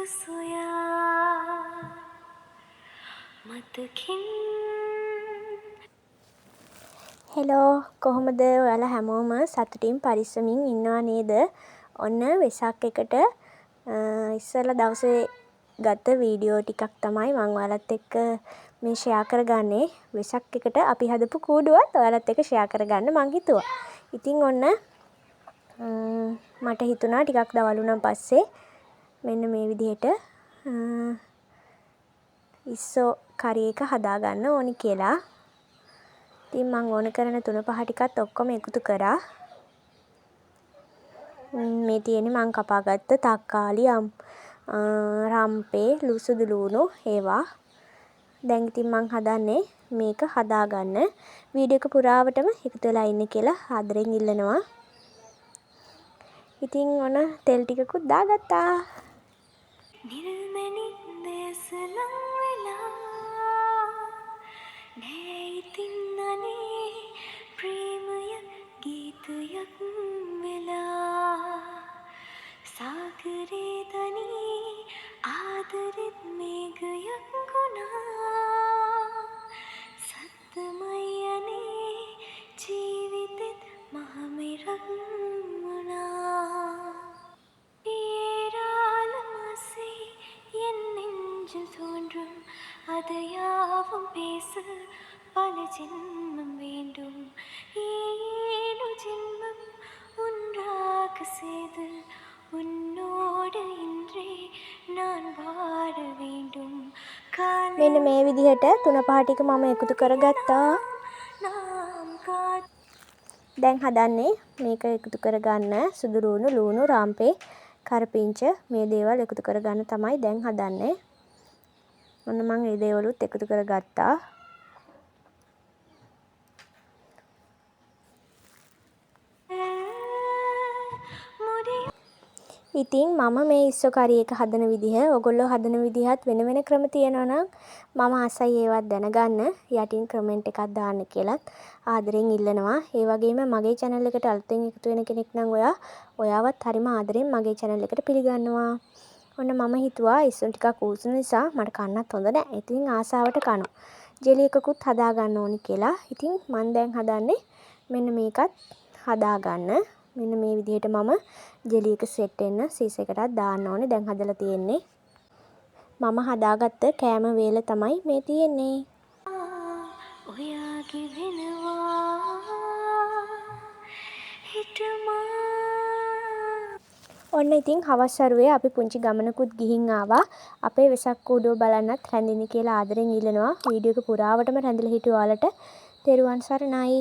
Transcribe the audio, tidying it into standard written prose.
සොයා මතකින්. හෙලෝ, කොහොමද ඔයාලා හැමෝම සතුටින් පරිස්සමින් ඉන්නවා නේද? ඔන්න වෙසක් එකට ඉස්සෙල්ලා දවසේ ගත්ත වීඩියෝ ටිකක් තමයි මම ඔයාලත් එක්ක මේ ෂෙයා කරගන්නේ. වෙසක් එකට අපි හදපු කූඩුවත් ඔයාලත් එක්ක ෂෙයා කරගන්න මං හිතුවා. ඉතින් ඔන්න මට හිතුණා ටිකක් දවල් වුණාන් පස්සේ මෙන්න මේ විදිහට ඉස්සෝ කරි එක හදාගන්න ඕනි කියලා. ඉතින් මම ඕන කරන 3-5 ටිකත් ඔක්කොම එකතු කරා. මේ තියෙන්නේ මම කපාගත්ත තක්කාලි, රම්පේ, සුදු ලුණු ඒවා. දැන් ඉතින් මම හදන්නේ මේක හදාගන්න. වීඩියෝ එක පුරාවටම එකතු වෙලා ඉන්න කියලා ආදරෙන් ඉල්ලනවා. ඉතින් ඔන්න තෙල් ටිකකුත් දාගත්තා. නිර්මණි දේශලම් වෙලා නේ ඉතින් අනේ ප්‍රේමය ගීතයක් වෙලා සාගරේ දනී ආදරෙත් මේඝයක් ගුණා සත්තමයි අනේ ජීවිතෙත් මහමෙරක් වුණා. தோன்றும் அது யாவும் பேச பல ஜென்மம் வேண்டும் ஏழு ஜென்மம் ஒன்றாக செய்து உன்னோடு இன்றே நான் வாழ வேண்டும். මෙන්න මේ විදිහට 3-5 ටික මම එකතු කරගත්තා. දැන් හදන්නේ මේක එකතු කරගන්න සුදු ලුණු, රාම්පේ, කරපිංච මේ දේවල් එකතු කරගන්න තමයි දැන් හදන්නේ. ඔන්න මම මේ දේවලුත් එකතු කරගත්තා. ඉතින් මම මේ ඉස්සෝ කරි එක හදන විදිහ, ඔයගොල්ලෝ හදන විදිහත් වෙන වෙන ක්‍රම තියෙනවා නම් මම ආසයි ඒවත් දැනගන්න. යටින් කමෙන්ට් එකක් දාන්න කියලාත් ආදරෙන් ඉල්ලනවා. ඒ වගේම මගේ channel එකට අලුතෙන් එකතු වෙන කෙනෙක් නම් ඔයාවත් හරිම ආදරෙන් මගේ channel එකට පිළිගන්නවා. ඔන්න මම හිතුවා ඉස්සුන් ටිකක් උණුසුම නිසා මට කන්නත් හොඳ නැහැ. ඉතින් ආසාවට කනවා. ජෙලි එකකුත් හදා ගන්න ඕනි කියලා. ඉතින් මම දැන් හදන්නේ මෙන්න මේකත් හදාගන්න. මෙන්න මේ විදිහට මම ජෙලි එක සෙට් වෙන්න සීස එකටත් දාන්න ඕනේ. දැන් හදලා තියෙන්නේ. මම හදාගත්ත කෑම වේල තමයි මේ තියෙන්නේ. ඔයාගේ වෙනවා හිටමා. ඔන්න ඉතින් හවස් වරුවේ අපි පුංචි ගමනකුත් ගිහින් ආවා. අපේ වෙසක් කූඩුව බලන්නත් රැඳින්න කියලා ආදරෙන් ඉල්ලනවා. වීඩියෝ එක පුරාවටම රැඳිලා හිටිය ඔයාලට තෙරුවන් සරණයි.